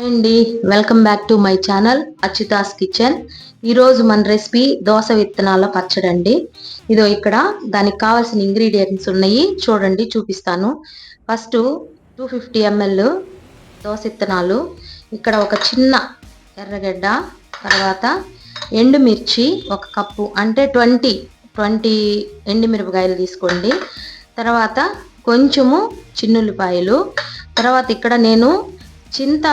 Hi అండి, welcome back to my channel Achyuta's kitchen. ఈరోజు మన రెసిపీ దోస విత్తనాల పచ్చడి అండి. ఇదో ఇక్కడ దానికి కావాల్సిన ఇంగ్రీడియంట్స్ ఉన్నాయి, చూడండి చూపిస్తాను. ఫస్ట్ 250 ml దోస విత్తనాలు, ఇక్కడ ఒక చిన్న ఎర్రగడ్డ, తర్వాత ఎండుమిర్చి ఒక కప్పు, అంటే 20 ఎండుమిరపకాయలు తీసుకోండి. తర్వాత కొంచెము చిన్నుల్లిపాయలు, తర్వాత ఇక్కడ నేను చింత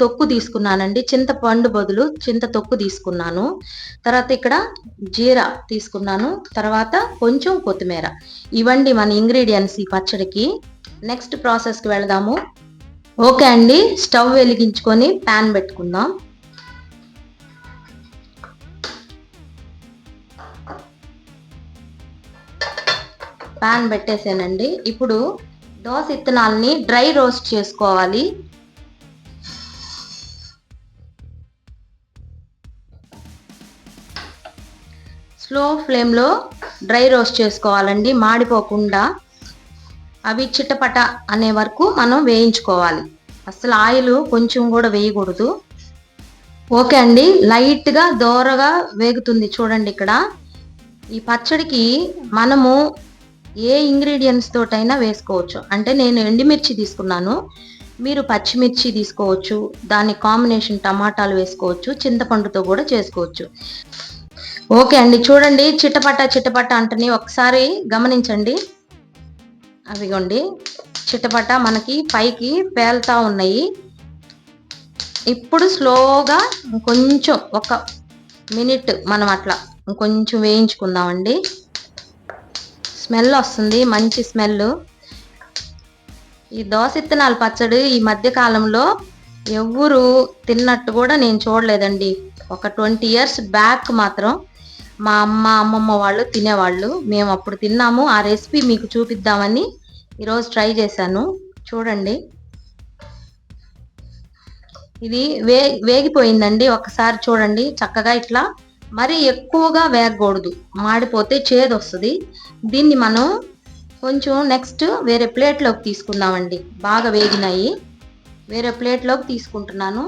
తొక్కు తీసుకున్నానండి. చింతపండు బదులు చింత తొక్కు తీసుకున్నాను. తర్వాత ఇక్కడ జీరా తీసుకున్నాను. తర్వాత కొంచెం కొత్తిమీర. ఇవండి మన ఇంగ్రీడియంట్స్ ఈ పచ్చడికి. నెక్స్ట్ ప్రాసెస్కి వెళదాము. ఓకే అండి, స్టవ్ వెలిగించుకొని ప్యాన్ పెట్టుకుందాం. ప్యాన్ పెట్టేసానండి. ఇప్పుడు దోస విత్తనాలని డ్రై రోస్ట్ చేసుకోవాలి. స్లో ఫ్లేమ్లో డ్రై రోస్ట్ చేసుకోవాలండి, మాడిపోకుండా. అవి చిట్టపట అనే వరకు మనం వేయించుకోవాలి. అసలు ఆయిల్ కొంచెం కూడా వేయకూడదు. ఓకే అండి, లైట్గా దోరగా వేగుతుంది చూడండి. ఇక్కడ ఈ పచ్చడికి మనము ఏ ఇంగ్రీడియంట్స్ తోటైనా వేసుకోవచ్చు. అంటే నేను ఎండుమిర్చి తీసుకున్నాను, మీరు పచ్చిమిర్చి తీసుకోవచ్చు. దాని కాంబినేషన్ టమాటాలు వేసుకోవచ్చు, చింతపండుతో కూడా చేసుకోవచ్చు. ఓకే అండి, చూడండి చిట్టపట అంటని ఒకసారి గమనించండి. అవిగోండి చిట్టపట మనకి పైకి పేలుతా ఉన్నాయి. ఇప్పుడు స్లోగా కొంచెం ఒక మినిట్ మనం అట్లా కొంచెం వేయించుకుందామండి. స్మెల్ వస్తుంది, మంచి స్మెల్. ఈ దోస విత్తనాల పచ్చడి ఈ మధ్య కాలంలో ఎవరు తిన్నట్టు కూడా నేను చూడలేదండి. ఒక 20 years బ్యాక్ మాత్రం మా అమ్మమ్మ వాళ్ళు తినేవాళ్ళు. మేము అప్పుడు తిన్నాము. ఆ రెసిపీ మీకు చూపిద్దామని ఈరోజు ట్రై చేశాను. చూడండి, ఇది వేగిపోయిందండి. ఒకసారి చూడండి చక్కగా. ఇట్లా మరీ ఎక్కువగా వేగకూడదు, మాడిపోతే చేదు వస్తుంది. దీన్ని మనం కొంచెం నెక్స్ట్ వేరే ప్లేట్లోకి తీసుకుందామండి. బాగా వేగినాయి, వేరే ప్లేట్లోకి తీసుకుంటున్నాను.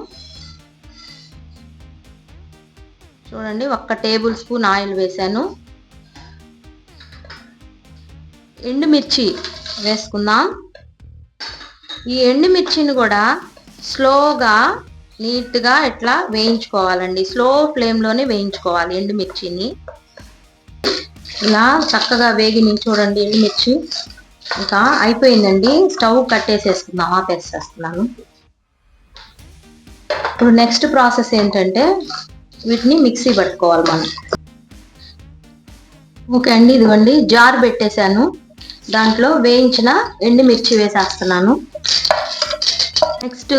చూడండి, 1 టేబుల్ స్పూన్ ఆయిల్ వేసాను. ఎండుమిర్చి వేసుకుందాం. ఈ ఎండుమిర్చిని కూడా స్లోగా నీట్గా ఇట్లా వేయించుకోవాలండి. స్లో ఫ్లేమ్లోనే వేయించుకోవాలి ఎండుమిర్చిని. ఇలా చక్కగా వేగిని చూడండి ఎండుమిర్చి. ఇంకా అయిపోయిందండి, స్టవ్ కట్టేసేసుకుందాం, ఆపేసేస్తున్నాను. ఇప్పుడు నెక్స్ట్ ప్రాసెస్ ఏంటంటే వీటిని మిక్సీ పట్టుకోవాలి మనం. ఓకే అండి, ఇదిగోండి జార్ పెట్టేశాను. దాంట్లో వేయించిన ఎండుమిర్చి వేసేస్తున్నాను. నెక్స్ట్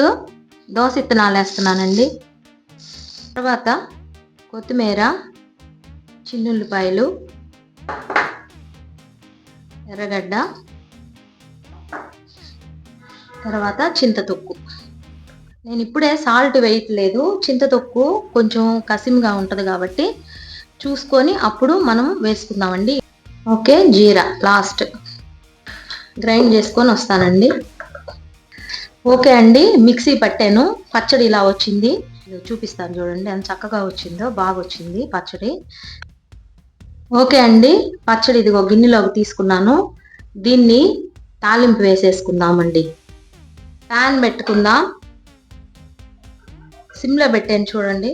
దోస విత్తనాలు వేస్తున్నానండి. తర్వాత కొత్తిమీర, చిన్నుల్లిపాయలు, ఎర్రగడ్డ, తర్వాత చింతతొక్కు. నేను ఇప్పుడే సాల్ట్ వేయట్లేదు, చింతతొక్కు కొంచెం కసిమిగా ఉంటుంది కాబట్టి చూసుకొని అప్పుడు మనం వేసుకుందామండి. ఓకే, జీరా లాస్ట్ గ్రైండ్ చేసుకొని వస్తానండి. ఓకే అండి, మిక్సీ పట్టాను. పచ్చడి ఇలా వచ్చింది, చూపిస్తాను చూడండి ఎంత చక్కగా వచ్చిందో. బాగా వచ్చింది పచ్చడి. ఓకే అండి, పచ్చడి ఇదిగో గిన్నెలోకి తీసుకున్నాను. దీన్ని తాలింపు వేసేసుకుందామండి. ప్యాన్ పెట్టుకుందాం. సిమ్లో పెట్టాను చూడండి.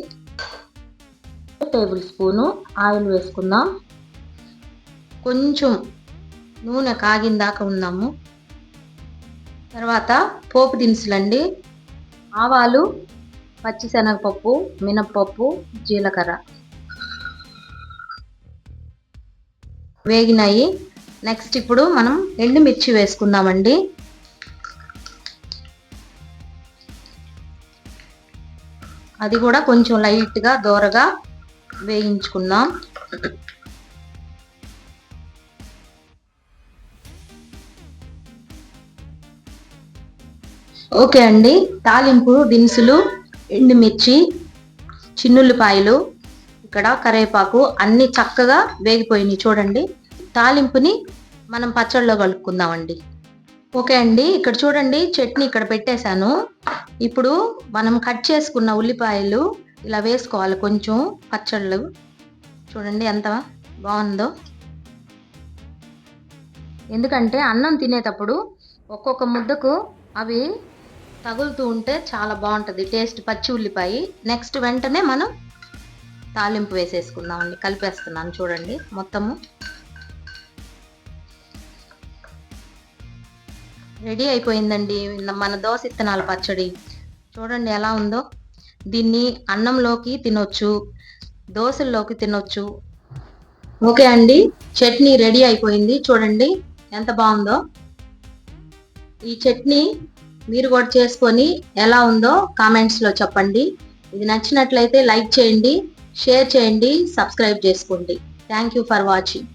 1 టేబుల్ స్పూను ఆయిల్ వేసుకుందాం. కొంచెం నూనె కాగిన దాకా ఉందాము. తర్వాత పోపు దినుసులండి. ఆవాలు, పచ్చిశనగపప్పు, మినప్పప్పు, జీలకర్ర వేగినాయి. నెక్స్ట్ ఇప్పుడు మనం ఎండుమిర్చి వేసుకుందామండి. అది కూడా కొంచెం లైట్గా దోరగా వేయించుకుందాం. ఓకే అండి, తాలింపు దినుసులు, ఎండుమిర్చి, చిన్నుల్లిపాయలు, ఇక్కడ కరివేపాకు అన్ని చక్కగా వేగిపోయినాయి చూడండి. తాలింపుని మనం పచ్చడిలో కలుపుకుందామండి. ఓకే అండి, ఇక్కడ చూడండి చట్నీ ఇక్కడ పెట్టేశాను. ఇప్పుడు మనం కట్ చేసుకున్న ఉల్లిపాయలు ఇలా వేసుకోవాలి, కొంచెం పచ్చళ్ళు. చూడండి ఎంత బాగుందో. ఎందుకంటే అన్నం తినేటప్పుడు ఒక్కొక్క ముద్దకు అవి తగులుతూ ఉంటే చాలా బాగుంటుంది టేస్ట్, పచ్చి ఉల్లిపాయ. నెక్స్ట్ వెంటనే మనం తాలింపు వేసేసుకుందామండి. కలిపేస్తున్నాను చూడండి మొత్తము. రెడీ అయిపోయిందండి మన దోస ఇత్తనాల పచ్చడి. చూడండి ఎలా ఉందో. దీన్ని అన్నంలోకి తినొచ్చు, దోశల్లోకి తినొచ్చు. ఓకే అండి, చట్నీ రెడీ అయిపోయింది. చూడండి ఎంత బాగుందో. ఈ చట్నీ మీరు కూడా చేసుకొని ఎలా ఉందో కామెంట్స్లో చెప్పండి. ఇది నచ్చినట్లయితే లైక్ చేయండి, షేర్ చేయండి, సబ్స్క్రైబ్ చేసుకోండి. Thank you for watching.